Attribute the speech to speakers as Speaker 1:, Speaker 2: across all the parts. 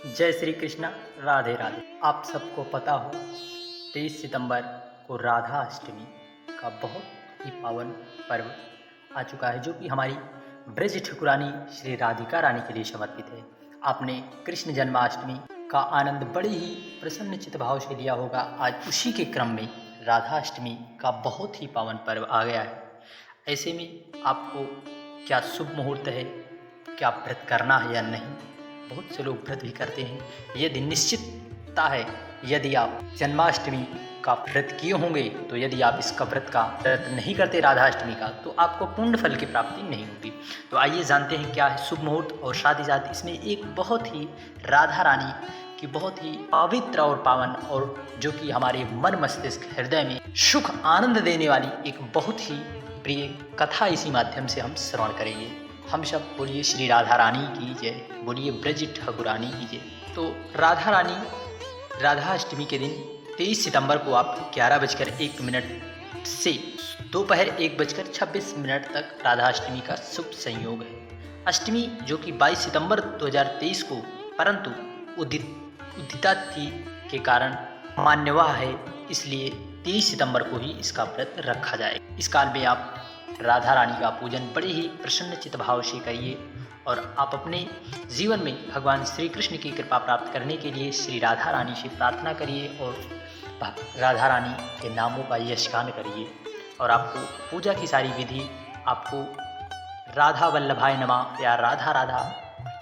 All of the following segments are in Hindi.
Speaker 1: जय श्री कृष्णा। राधे राधे। आप सबको पता हो 23 सितंबर को राधा अष्टमी का बहुत ही पावन पर्व आ चुका है, जो कि हमारी ब्रज ठाकुरानी श्री राधिका रानी के लिए समर्पित है। आपने कृष्ण जन्माष्टमी का आनंद बड़े ही प्रसन्न चित्त भाव से लिया होगा। आज उसी के क्रम में राधा अष्टमी का बहुत ही पावन पर्व आ गया है। ऐसे में आपको क्या शुभ मुहूर्त है, क्या व्रत करना है या नहीं। बहुत से लोग व्रत भी करते हैं। यदि निश्चितता है, यदि आप जन्माष्टमी का व्रत किए होंगे, तो यदि आप इसका व्रत नहीं करते राधाष्टमी का, तो आपको पूर्ण फल की प्राप्ति नहीं होगी। तो आइए जानते हैं क्या है शुभ मुहूर्त, और साथ ही साथ इसमें एक बहुत ही राधा रानी की बहुत ही पवित्र और पावन, और जो कि हमारे मन मस्तिष्क हृदय में सुख आनंद देने वाली एक बहुत ही प्रिय कथा इसी माध्यम से हम श्रवण करेंगे। हम सब बोलिए श्री राधा रानी की जय, बोलिए ब्रज ठाकुरानी की जय। तो राधा रानी राधा अष्टमी के दिन 23 सितंबर को आप 11:01 से दोपहर 1:26 तक राधा अष्टमी का शुभ संयोग है। अष्टमी जो कि 22 सितंबर 2023 को, परंतु उदिता तिथि के कारण मान्यवा है, इसलिए 23 सितंबर को ही इसका व्रत रखा जाए। इस काल में आप राधा रानी का पूजन बड़े ही प्रसन्न चित्त भाव से करिए, और आप अपने जीवन में भगवान श्री कृष्ण की कृपा प्राप्त करने के लिए श्री राधा रानी से प्रार्थना करिए, और राधा रानी के नामों का यशगान करिए। और आपको पूजा की सारी विधि आपको राधा वल्लभाय नमः या राधा राधा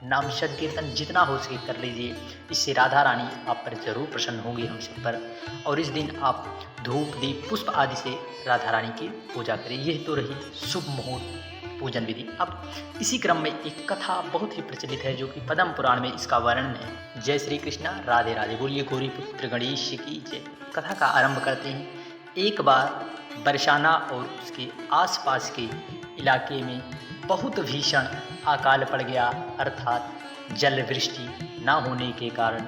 Speaker 1: नाम संकीर्तन जितना हो सके कर लीजिए। इससे राधा रानी आप पर जरूर प्रसन्न होंगी, हम सब पर। और इस दिन आप धूप दीप पुष्प आदि से राधा रानी की पूजा करें। यह तो रही शुभ मुहूर्त पूजन विधि। अब इसी क्रम में एक कथा बहुत ही प्रचलित है, जो कि पद्म पुराण में इसका वर्णन है। जय श्री कृष्णा। राधे राधे। बोलिए गौरी पुत्र गणेश की जय। कथा का आरंभ करते हैं। एक बार बरसाना और उसके आसपास के इलाके में बहुत भीषण अकाल पड़ गया, अर्थात जल वृष्टि न होने के कारण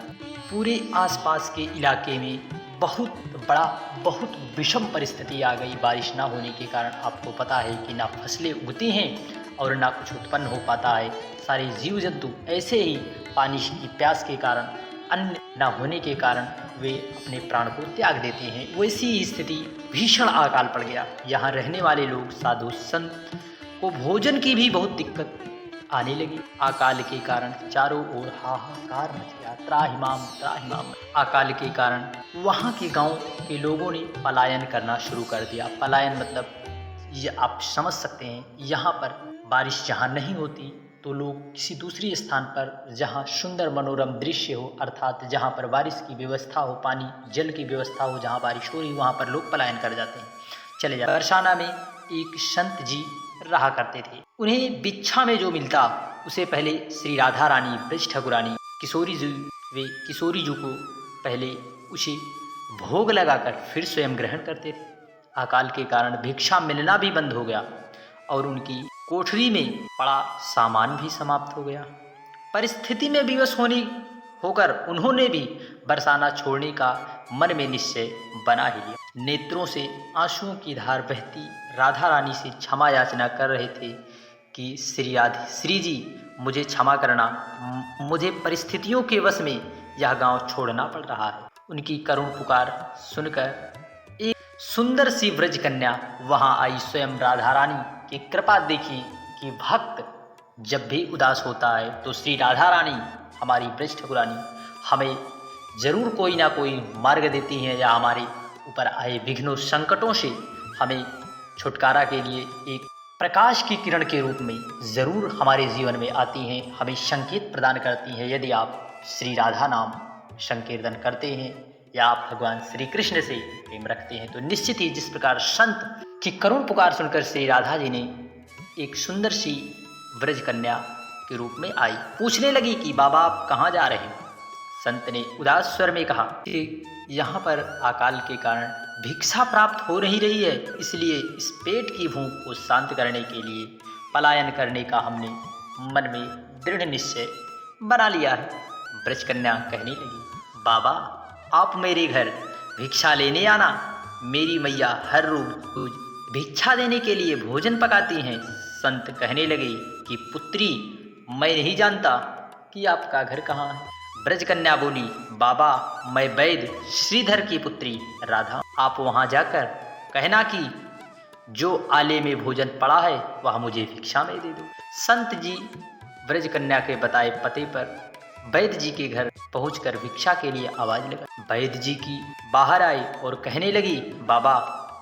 Speaker 1: पूरे आसपास के इलाके में बहुत विषम परिस्थिति आ गई। बारिश ना होने के कारण आपको पता है कि ना फसलें उगती हैं और ना कुछ उत्पन्न हो पाता है। सारे जीव जंतु ऐसे ही पानी की प्यास के कारण, अन्न ना होने के कारण वे अपने प्राण को त्याग देते हैं। वैसी ही स्थिति भीषण अकाल पड़ गया। यहाँ रहने वाले लोग साधु संत को भोजन की भी बहुत दिक्कत आने लगी। अकाल के कारण चारों ओर हाहाकार मच गया। त्राहिमाम त्राहिमाम। अकाल के कारण वहाँ के गांव के लोगों ने पलायन करना शुरू कर दिया। पलायन मतलब ये आप समझ सकते हैं, यहाँ पर बारिश जहाँ नहीं होती तो लोग किसी दूसरी स्थान पर जहाँ सुंदर मनोरम दृश्य हो, अर्थात जहाँ पर बारिश की व्यवस्था हो, पानी जल की व्यवस्था हो, जहाँ बारिश हो रही वहाँ पर लोग पलायन कर जाते हैं, चले जाते। बरसाना में एक संत जी रहा करते थे। उन्हें भिक्षा में जो मिलता उसे पहले श्री राधा रानी ब्रज ठाकुरानी किशोरी जी को पहले उसे भोग लगाकर फिर स्वयं ग्रहण करते थे। अकाल के कारण भिक्षा मिलना भी बंद हो गया और उनकी कोठरी में पड़ा सामान भी समाप्त हो गया। परिस्थिति में विवश होकर उन्होंने भी बरसाना छोड़ने का मन में निश्चय बना ही लिया। नेत्रों से आंसुओं की धार बहती राधा रानी से क्षमा याचना कर रहे थे कि श्री जी मुझे क्षमा करना, मुझे परिस्थितियों के वश में यह गांव छोड़ना पड़ रहा है। उनकी करुण पुकार सुनकर एक सुंदर सी व्रज कन्या वहां आई। स्वयं राधा रानी की कृपा देखी कि भक्त जब भी उदास होता है तो श्री राधा रानी हमारी ब्रज ठाकुरानी हमें जरूर कोई ना कोई मार्ग देती हैं, या हमारे ऊपर आए विघ्नों संकटों से हमें छुटकारा के लिए एक प्रकाश की किरण के रूप में जरूर हमारे जीवन में आती हैं, हमें संकेत प्रदान करती हैं। यदि आप श्री राधा नाम संकीर्तन करते हैं या आप भगवान श्री कृष्ण से प्रेम रखते हैं, तो निश्चित ही जिस प्रकार संत की करुण पुकार सुनकर श्री राधा जी ने एक सुंदर सी ब्रज कन्या के रूप में आई, पूछने लगी कि बाबा आप कहाँ जा रहे हैं। संत ने उदास स्वर में कहा कि यहाँ पर अकाल के कारण भिक्षा प्राप्त हो नहीं रही है, इसलिए इस पेट की भूख को शांत करने के लिए पलायन करने का हमने मन में दृढ़ निश्चय बना लिया है। ब्रज कन्या कहने लगी, बाबा आप मेरे घर भिक्षा लेने आना, मेरी मैया हर रोज भिक्षा देने के लिए भोजन पकाती हैं। संत कहने लगे कि पुत्री मैं नहीं जानता कि आपका घर कहाँ है। ब्रज कन्या बोली, बाबा मैं वैद्य श्रीधर की पुत्री राधा, आप वहां जाकर कहना कि जो आले में भोजन पड़ा है वह मुझे भिक्षा में दे दो। संत जी ब्रज कन्या के बताए पते पर वैद्य जी के घर पहुंचकर भिक्षा के लिए आवाज लगा। वैद्य जी की बाहर आई और कहने लगी, बाबा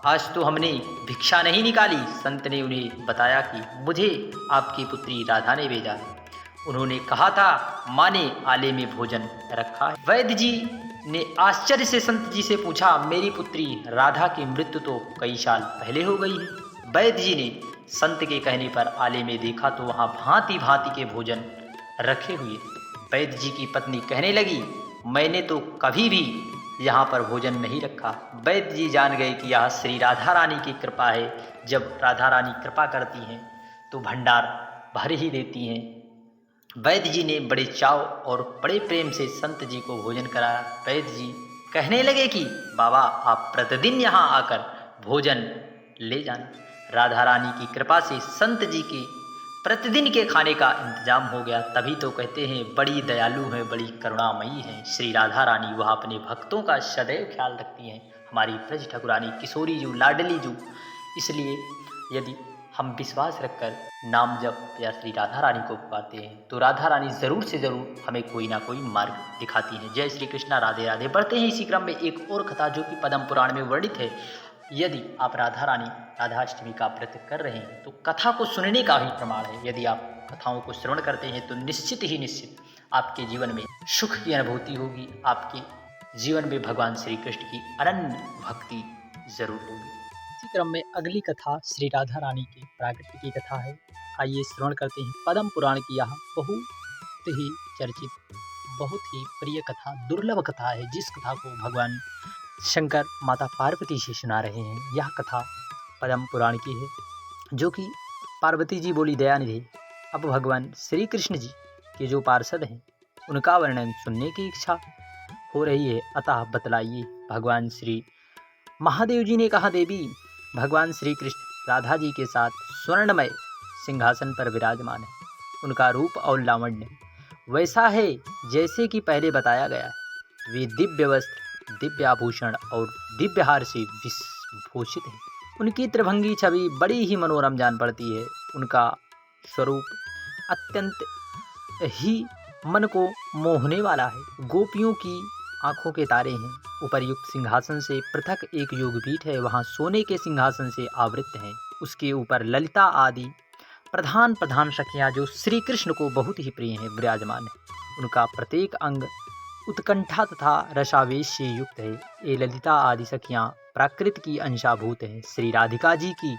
Speaker 1: आज तो हमने भिक्षा नहीं निकाली। संत ने उन्हें बताया कि मुझे आपकी पुत्री राधा ने भेजा है, उन्होंने कहा था माँ ने आले में भोजन रखा है। वैद्य जी ने आश्चर्य से संत जी से पूछा, मेरी पुत्री राधा की मृत्यु तो कई साल पहले हो गई है। वैद्य जी ने संत के कहने पर आले में देखा तो वहाँ भांति भांति के भोजन रखे हुए थे। वैद्य जी की पत्नी कहने लगी, मैंने तो कभी भी यहाँ पर भोजन नहीं रखा। वैद्य जी जान गए कि यह श्री राधा रानी की कृपा है। जब राधा रानी कृपा करती हैं तो भंडार भर ही देती हैं। वैद्य जी ने बड़े चाव और बड़े प्रेम से संत जी को भोजन कराया। वैद्य जी कहने लगे कि बाबा आप प्रतिदिन यहाँ आकर भोजन ले जाना। राधा रानी की कृपा से संत जी के प्रतिदिन के खाने का इंतजाम हो गया। तभी तो कहते हैं बड़ी दयालु हैं, बड़ी करुणामयी हैं श्री राधा रानी। वह अपने भक्तों का सदैव ख्याल रखती हैं, हमारी ब्रज ठाकुरानी किशोरी जू लाडली जू। इसलिए यदि हम विश्वास रखकर नाम जप या श्री राधा रानी को पुकारते हैं तो राधा रानी ज़रूर से ज़रूर हमें कोई ना कोई मार्ग दिखाती हैं। जय श्री कृष्णा, राधे राधे। बढ़ते हैं इसी क्रम में एक और कथा जो कि पद्म पुराण में वर्णित है। यदि आप राधा रानी राधाष्टमी का व्रत कर रहे हैं तो कथा को सुनने का ही प्रमाण है। यदि आप कथाओं को श्रवण करते हैं तो निश्चित ही निश्चित आपके जीवन में सुख की अनुभूति होगी, आपके जीवन में भगवान श्री कृष्ण की अनन्य भक्ति जरूर होगी। इसी क्रम में अगली कथा श्री राधा रानी की प्राकट्य की कथा है। आइए श्रवण करते हैं पद्म पुराण की यह बहुत ही चर्चित, बहुत ही प्रिय कथा, दुर्लभ कथा है, जिस कथा को भगवान शंकर माता पार्वती से सुना रहे हैं। यह कथा पद्म पुराण की है, जो कि पार्वती जी बोली, दयानिधि अब भगवान श्री कृष्ण जी के जो पार्षद हैं उनका वर्णन सुनने की इच्छा हो रही है, अतः बतलाइए। भगवान श्री महादेव जी ने कहा, देवी भगवान श्री कृष्ण राधा जी के साथ स्वर्णमय सिंहासन पर विराजमान है। उनका रूप और लावण्य वैसा है जैसे कि पहले बताया गया है। वे दिव्य वस्त्र, दिव्य आभूषण और दिव्य हार से विभूषित है। उनकी त्रिभंगी छवि बड़ी ही मनोरम जान पड़ती है। उनका स्वरूप अत्यंत ही मन को मोहने वाला है। गोपियों की आंखों के तारे हैं। उपर्युक्त सिंहासन से पृथक एक योगपीठ है, वहाँ सोने के सिंहासन से आवृत है। उसके ऊपर ललिता आदि प्रधान प्रधान सखियाँ जो श्री कृष्ण को बहुत ही प्रिय हैं विराजमान है। उनका प्रत्येक अंग उत्कंठा तथा रसावेश से युक्त है। ये ललिता आदि सखियाँ प्राकृत की अंशाभूत हैं। श्री राधिका जी की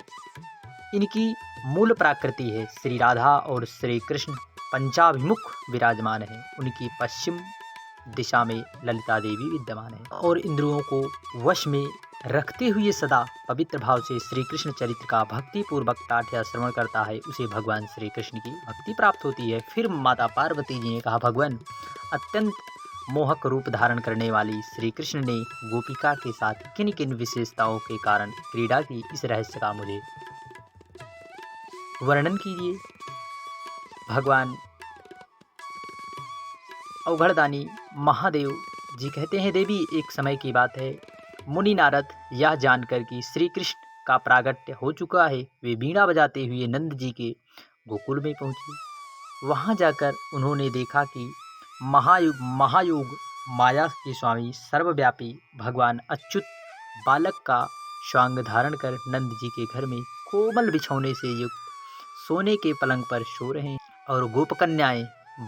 Speaker 1: इनकी मूल प्राकृति है। श्री राधा और श्री कृष्ण पंचाभिमुख विराजमान है। उनकी पश्चिम दिशा में ललिता देवी विद्यमान है और इंद्रियों को वश में रखते हुए सदा पवित्र भाव से श्री कृष्ण चरित्र का भक्ति पूर्वक पाठ या श्रवण करता है, उसे भगवान श्री कृष्ण की भक्ति प्राप्त होती है। फिर माता पार्वती जी ने कहा, भगवान अत्यंत मोहक रूप धारण करने वाली श्री कृष्ण ने गोपिका के साथ किन किन विशेषताओं के कारण क्रीड़ा की, इस रहस्य का मुझे वर्णन कीजिए। भगवान अवघड़दानी महादेव जी कहते हैं, देवी एक समय की बात है, मुनि नारद यह जानकर कि श्री कृष्ण का प्रागट्य हो चुका है, वे बीड़ा बजाते हुए नंद जी के गोकुल में पहुँचे। वहाँ जाकर उन्होंने देखा कि महायोग माया के स्वामी सर्वव्यापी भगवान अच्युत बालक का स्वांग धारण कर नंद जी के घर में कोमल बिछौने से युक्त सोने के पलंग पर सो रहे हैं और गोपकन्याएं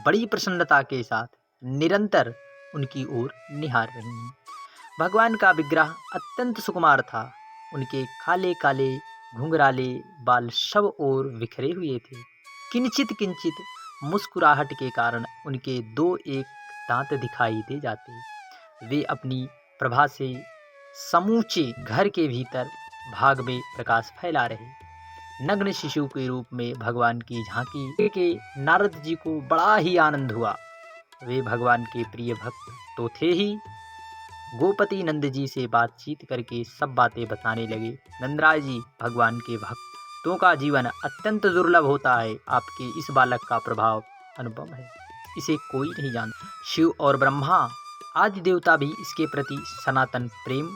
Speaker 1: बड़ी प्रसन्नता के साथ निरंतर उनकी ओर निहार रही हैं। भगवान का विग्रह अत्यंत सुकुमार था। उनके काले काले घुंघराले बाल सब ओर बिखरे हुए थे। किंचित किंचित मुस्कुराहट के कारण उनके दो एक दांत दिखाई दे जाते। वे अपनी प्रभा से समूचे घर के भीतर भाग में प्रकाश फैला रहे। नग्न शिशु के रूप में भगवान की झांकी के नारद जी को बड़ा ही आनंद हुआ। वे भगवान के प्रिय भक्त तो थे ही, गोपति नंद जी से बातचीत करके सब बातें बताने लगे। नंदराज जी, भगवान के भक्तों का जीवन अत्यंत दुर्लभ होता है, आपके इस बालक का प्रभाव अनुपम है। इसे कोई नहीं जानता। शिव और ब्रह्मा आदि देवता भी इसके प्रति सनातन प्रेम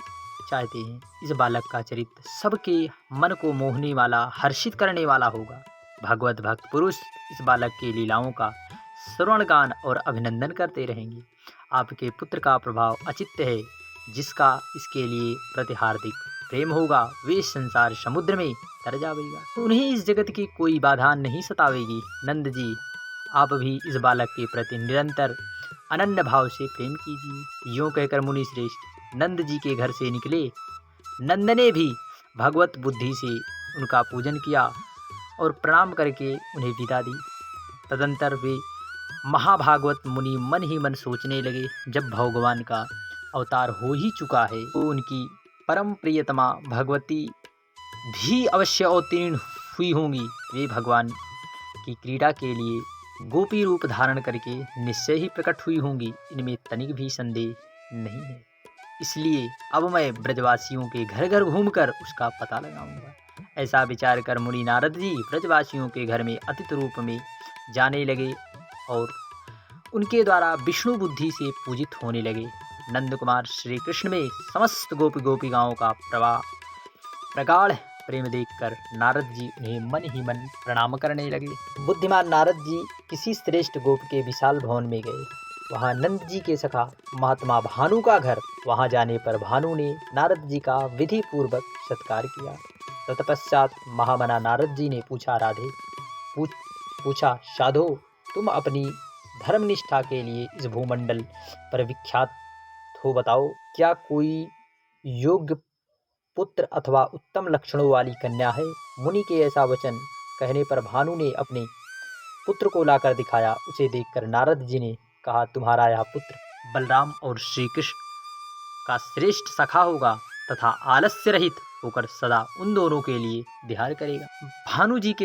Speaker 1: चाहते हैं। इस बालक का चरित्र सबके मन को मोहने वाला, हर्षित करने वाला होगा। भगवत भक्त पुरुष इस बालक की लीलाओं का श्रवण गान और अभिनंदन करते रहेंगे। आपके पुत्र का प्रभाव अचित्य है। जिसका इसके लिए प्रति हार्दिक प्रेम होगा वे संसार समुद्र में तर जाएगा, तो उन्हें इस जगत की कोई बाधा नहीं सतावेगी। नंद जी, आप भी इस बालक के प्रति निरंतर अनन्य भाव से प्रेम कीजिए। यूँ कहकर मुनि श्रेष्ठ नंद जी के घर से निकले। नंद ने भी भगवत बुद्धि से उनका पूजन किया और प्रणाम करके उन्हें विदा दी। तदंतर वे महाभागवत मुनि मन ही मन सोचने लगे, जब भगवान का अवतार हो ही चुका है तो उनकी परम प्रियतमा भगवती भी अवश्य अवतीर्ण हुई होंगी। वे भगवान की क्रीड़ा के लिए गोपी रूप धारण करके निश्चय ही प्रकट हुई होंगी, इनमें तनिक भी संदेह नहीं है। इसलिए अब मैं ब्रजवासियों के घर घर घूमकर उसका पता लगाऊंगा। ऐसा विचार कर मुनि नारद जी ब्रजवासियों के घर में अतिथि रूप में जाने लगे और उनके द्वारा विष्णु बुद्धि से पूजित होने लगे। नंद कुमार श्री कृष्ण में समस्त गोपिकाओं का प्रगाढ़ प्रेम देखकर नारद जी उन्हें मन ही मन प्रणाम करने लगे। बुद्धिमान नारद जी किसी श्रेष्ठ गोप के विशाल भवन में गए। वहां नंद जी के सखा महात्मा भानु का घर। वहां जाने पर भानु ने नारद जी का विधि पूर्वक सत्कार किया। तत्पश्चात महामना नारद जी ने पूछा साधो, तुम अपनी धर्मनिष्ठा के लिए इस भूमंडल पर विख्यात हो, बताओ क्या कोई योग्य पुत्र अथवा उत्तम लक्षणों वाली कन्या है? मुनि के ऐसा वचन कहने पर भानु ने अपने पुत्र को लाकर दिखाया। उसे देखकर नारद जी ने कहा, तुम्हारा यह पुत्र बलराम और श्री कृष्ण का श्रेष्ठ सखा होगा तथा आलस्य रहित होकर सदा उन दोनों के लिए ध्यान करेगा। भानु जी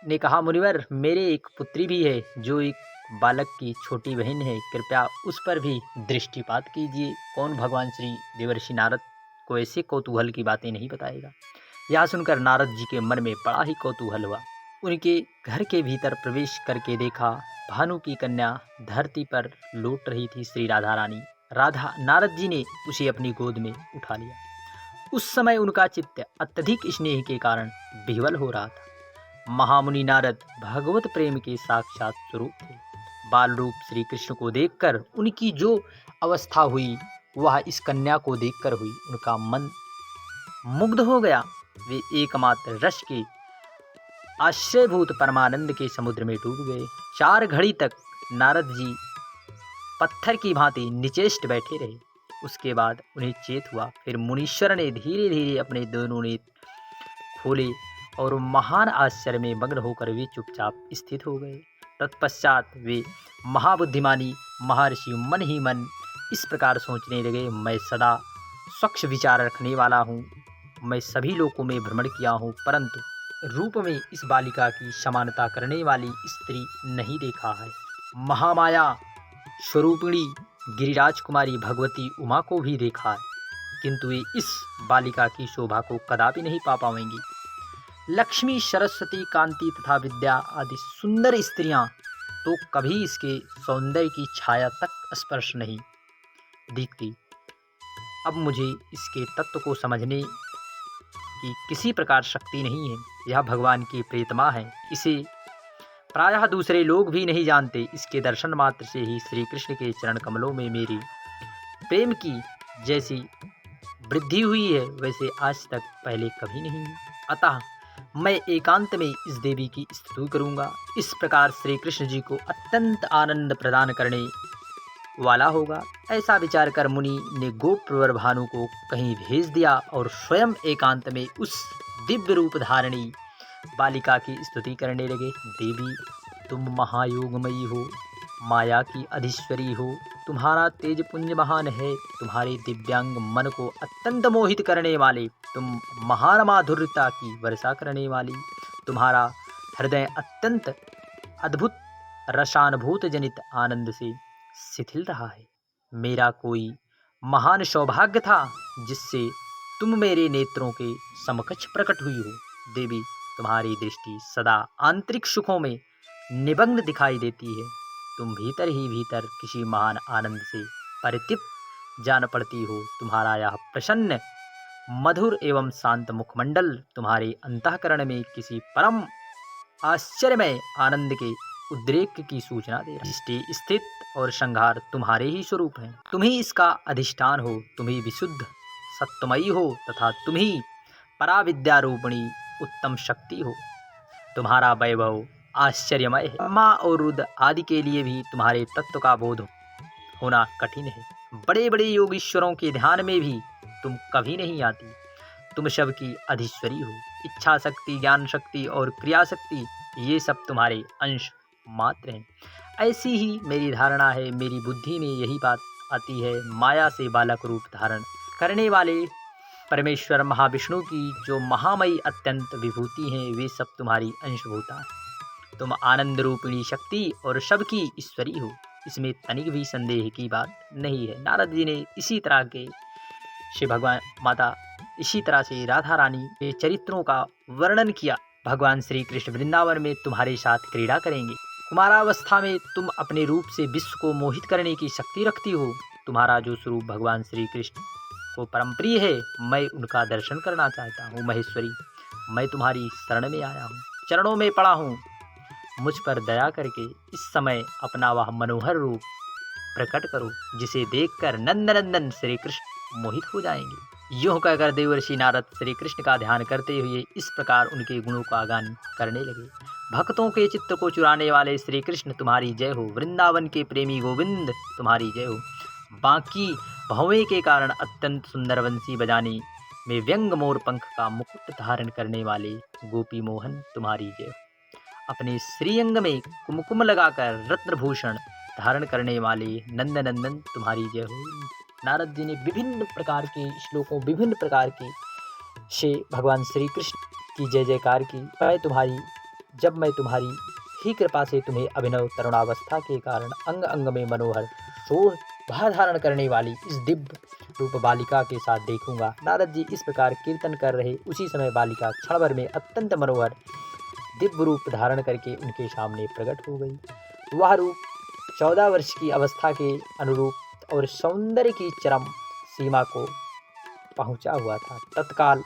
Speaker 1: ने कहा, मुनिवर, मेरे एक पुत्री भी है जो एक बालक की छोटी बहन है, कृपया उस पर भी दृष्टिपात कीजिए। कौन भगवान श्री देवर्षि नारद को ऐसे कौतूहल की बातें नहीं बताएगा। यह सुनकर नारद जी के मन में बड़ा ही कौतूहल हुआ। उनके घर के भीतर प्रवेश करके देखा, भानु की कन्या धरती पर लौट रही थी। श्री राधा रानी नारद जी ने उसे अपनी गोद में उठा लिया। उस समय उनका चित्त अत्यधिक स्नेह के कारण विह्वल हो रहा था। महामुनि नारद भगवत प्रेम के साक्षात स्वरूप थे। बाल रूप श्री कृष्ण को देखकर उनकी जो अवस्था हुई वह इस कन्या को देखकर हुई। उनका मन मुग्ध हो गया। वे एकमात्र रस के आश्रयभूत परमानंद के समुद्र में डूब गए। 4 घड़ी तक नारद जी पत्थर की भांति निचेष्ट बैठे रहे। उसके बाद उन्हें चेत हुआ। फिर मुनीश्वर ने धीरे धीरे अपने दोनों नेत्र खोले और महान आश्चर्य में मग्न होकर वे चुपचाप स्थित हो गए। तत्पश्चात वे महाबुद्धिमानी महर्षि मन ही मन इस प्रकार सोचने लगे, मैं सदा स्वच्छ विचार रखने वाला हूँ। मैं सभी लोकों में भ्रमण किया हूँ, परंतु रूप में इस बालिका की समानता करने वाली स्त्री नहीं देखा है। महामाया स्वरूपिणी गिरिराज कुमारी भगवती उमा को भी देखा है, किंतु वे इस बालिका की शोभा को कदापि नहीं पा पाएंगी। लक्ष्मी, सरस्वती, कांति तथा विद्या आदि सुंदर स्त्रियां तो कभी इसके सौंदर्य की छाया तक स्पर्श नहीं दिखती। अब मुझे इसके तत्व को समझने की किसी प्रकार शक्ति नहीं है। यह भगवान की प्रियतमा है। इसे प्रायः दूसरे लोग भी नहीं जानते। इसके दर्शन मात्र से ही श्री कृष्ण के चरण कमलों में मेरी प्रेम की जैसी वृद्धि हुई है, वैसे आज तक पहले कभी नहीं। अतः मैं एकांत में इस देवी की स्तुति करूंगा। इस प्रकार श्री कृष्ण जी को अत्यंत आनंद प्रदान करने वाला होगा। ऐसा विचार कर मुनि ने गोप प्रवर भानु को कहीं भेज दिया और स्वयं एकांत में उस दिव्य रूप धारणी बालिका की स्तुति करने लगे। देवी, तुम महायोगमयी हो, माया की अधीश्वरी हो। तुम्हारा तेज पुंज महान है। तुम्हारे दिव्यांग मन को अत्यंत मोहित करने वाले, तुम महान माधुर्यता की वर्षा करने वाली। तुम्हारा हृदय अत्यंत अद्भुत रसानुभूत जनित आनंद से शिथिल रहा है। मेरा कोई महान सौभाग्य था जिससे तुम मेरे नेत्रों के समकक्ष प्रकट हुई हो। देवी, तुम्हारी दृष्टि सदा आंतरिक सुखों में निमग्न दिखाई देती है। तुम भीतर ही भीतर किसी महान आनंद से परितृप्त जान पड़ती हो। तुम्हारा यह प्रसन्न मधुर एवं शांत मुखमंडल तुम्हारे अंतःकरण में किसी परम आश्चर्यमय आनंद के उद्रेक की सूचना दे रहा है। सृष्टि स्थित और संहार तुम्हारे ही स्वरूप हैं। तुम ही इसका अधिष्ठान हो, तुम ही विशुद्ध सत्वमयी हो तथा तुम ही पराविद्या रूपिणी उत्तम शक्ति हो। तुम्हारा वैभव आश्चर्यमय है। ब्रह्मा और रुद्र आदि के लिए भी तुम्हारे तत्व का बोध होना कठिन है। बड़े बड़े योगीश्वरों के ध्यान में भी तुम कभी नहीं आती। तुम सबकी अधीश्वरी हो। इच्छा शक्ति, ज्ञान शक्ति और क्रिया शक्ति ये सब तुम्हारे अंश मात्र हैं। ऐसी ही मेरी धारणा है। मेरी बुद्धि में यही बात आती है। माया से बालक रूप धारण करने वाले परमेश्वर महाविष्णु की जो महामयी अत्यंत विभूति हैं वे सब तुम्हारी अंशभूता हैं। तुम आनंद रूपिणी शक्ति और सबकी ईश्वरी हो, इसमें तनिक भी संदेह की बात नहीं है। नारद जी ने इसी तरह से राधा रानी के चरित्रों का वर्णन किया। भगवान श्री कृष्ण वृंदावन में तुम्हारे साथ क्रीड़ा करेंगे। कुमारावस्था में तुम अपने रूप से विश्व को मोहित करने की शक्ति रखती हो। तुम्हारा जो स्वरूप भगवान श्री कृष्ण को परम प्रिय है, मैं उनका दर्शन करना चाहता हूँ। महेश्वरी, मैं तुम्हारी शरण में आया हूँ, चरणों में पड़ा हूँ। मुझ पर दया करके इस समय अपना वह मनोहर रूप प्रकट करो जिसे देखकर नंदनंदन श्री कृष्ण मोहित हो जाएंगे। यूँ कहकर देवर्षि नारद श्री कृष्ण का ध्यान करते हुए इस प्रकार उनके गुणों का गान करने लगे। भक्तों के चित्त को चुराने वाले श्री कृष्ण तुम्हारी जय हो। वृंदावन के प्रेमी गोविंद तुम्हारी जय हो। बाकी भवें के कारण अत्यंत सुंदर बंसी बजाने में व्यंग मोर पंख का मुकुट धारण करने वाले गोपी मोहन तुम्हारी जय हो। अपने श्रीअंग में कुमकुम लगाकर रत्नभूषण धारण करने वाले नंदनंदन तुम्हारी जय हो। नारद जी ने विभिन्न प्रकार के श्लोकों, विभिन्न प्रकार के से भगवान श्री कृष्ण की जय जयकार की। जब मैं तुम्हारी ही कृपा से तुम्हें अभिनव तरुणावस्था के कारण अंग अंग में मनोहर शोभा धारण करने वाली इस दिव्य रूप बालिका के साथ देखूंगा। नारद जी इस प्रकार कीर्तन कर रहे उसी समय बालिका क्षण भर में अत्यंत मनोहर दिव्य रूप धारण करके उनके सामने प्रकट हो गई। वह रूप 14 वर्ष की अवस्था के अनुरूप और सौंदर्य की चरम सीमा को पहुंचा हुआ था। तत्काल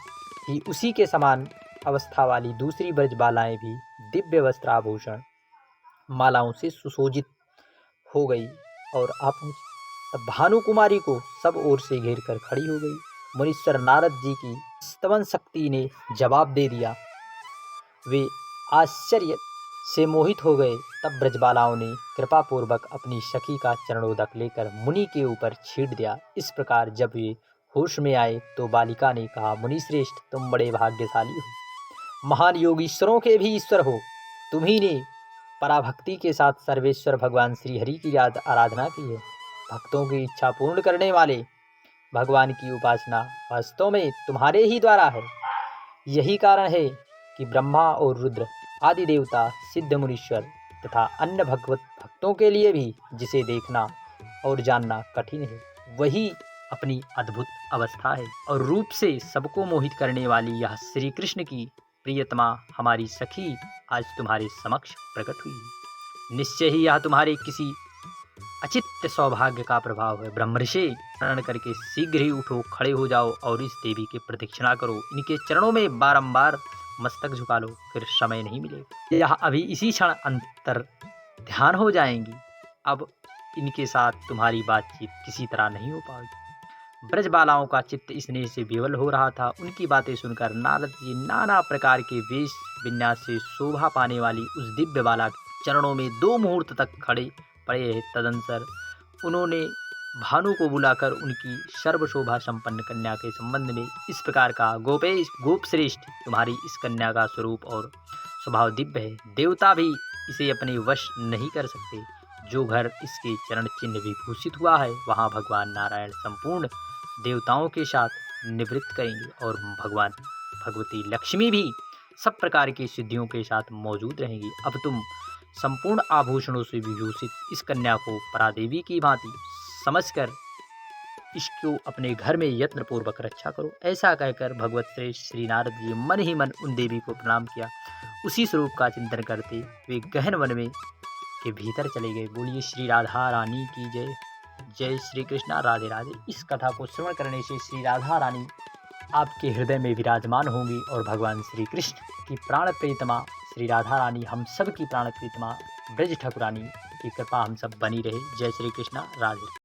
Speaker 1: ही उसी के समान अवस्था वाली दूसरी ब्रजबालाएं भी दिव्य वस्त्राभूषण मालाओं से सुशोभित हो गई और आप तब भानुकुमारी को सब ओर से घेर कर खड़ी हो गई। मुनीश्वर नारद जी की स्तवन शक्ति ने जवाब दे दिया। वे आश्चर्य से मोहित हो गए। तब ब्रजबालाओं ने कृपापूर्वक अपनी सखी का चरणोदक लेकर मुनि के ऊपर छींट दिया। इस प्रकार जब वे होश में आए तो बालिका ने कहा, मुनि श्रेष्ठ, तुम बड़े भाग्यशाली हो, महान योगीश्वरों के भी ईश्वर हो। तुम्ही ने पराभक्ति के साथ सर्वेश्वर भगवान श्री हरि की आराधना की है। भक्तों की इच्छा पूर्ण करने वाले भगवान की उपासना वास्तव में तुम्हारे ही द्वारा है। यही कारण है कि ब्रह्मा और रुद्र आदि देवता, सिद्ध मुनीश्वर तथा अन्य भगवत भक्तों के लिए भी जिसे देखना और जानना कठिन है, वही अपनी अद्भुत अवस्था है और रूप से सबको मोहित करने वाली यह श्री कृष्ण की प्रियतमा हमारी सखी आज तुम्हारे समक्ष प्रकट हुई है। निश्चय ही यह तुम्हारे किसी अचित्य सौभाग्य का प्रभाव है। ब्रह्मर्षि, स्मरण करके शीघ्र ही उठो, खड़े हो जाओ और इस देवी की प्रदक्षिणा करो। इनके चरणों में बारंबार मस्तक झुका लो, फिर समय नहीं मिलेगा। यह अभी इसी क्षण अंतर ध्यान हो जाएंगी। अब इनके साथ तुम्हारी बातचीत किसी तरह नहीं हो पाएगी। ब्रजबालाओं का चित्त स्नेह से विवल हो रहा था। उनकी बातें सुनकर नारद जी नाना प्रकार के वेश विन्यास से शोभा पाने वाली उस दिव्य बाला के चरणों में 2 मुहूर्त तक खड़े पड़े हैं। तदंतर उन्होंने भानु को बुलाकर उनकी सर्वशोभा संपन्न कन्या के संबंध में इस प्रकार का, गोपेश, गोप श्रेष्ठ, तुम्हारी इस कन्या का स्वरूप और स्वभाव दिव्य है। देवता भी इसे अपने वश नहीं कर सकते। जो घर इसके चरण चिन्ह विभूषित हुआ है, वहाँ भगवान नारायण संपूर्ण देवताओं के साथ निवृत्त करेंगे और भगवान भगवती लक्ष्मी भी सब प्रकार की सिद्धियों के साथ मौजूद रहेंगी। अब तुम संपूर्ण आभूषणों से विभूषित इस कन्या को परादेवी की भांति समझकर इसको अपने घर में यत्न पूर्वक रक्षा करो। ऐसा कहकर भगवत श्रेष्ठ श्री नारद जी मन ही मन उन देवी को प्रणाम किया। उसी स्वरूप का चिंतन करते वे गहन वन में के भीतर चले गए। बोलिए श्री राधा रानी की जय। जय श्री कृष्णा, राधे राधे। इस कथा को श्रवण करने से श्री राधा रानी आपके हृदय में विराजमान होंगी और भगवान श्री कृष्ण की प्राण प्रीतमा श्री राधा रानी, हम सब की प्राण प्रीतमा ब्रज ठाकुरानी की कृपा हम सब बनी रहे। जय श्री कृष्णा, राधे।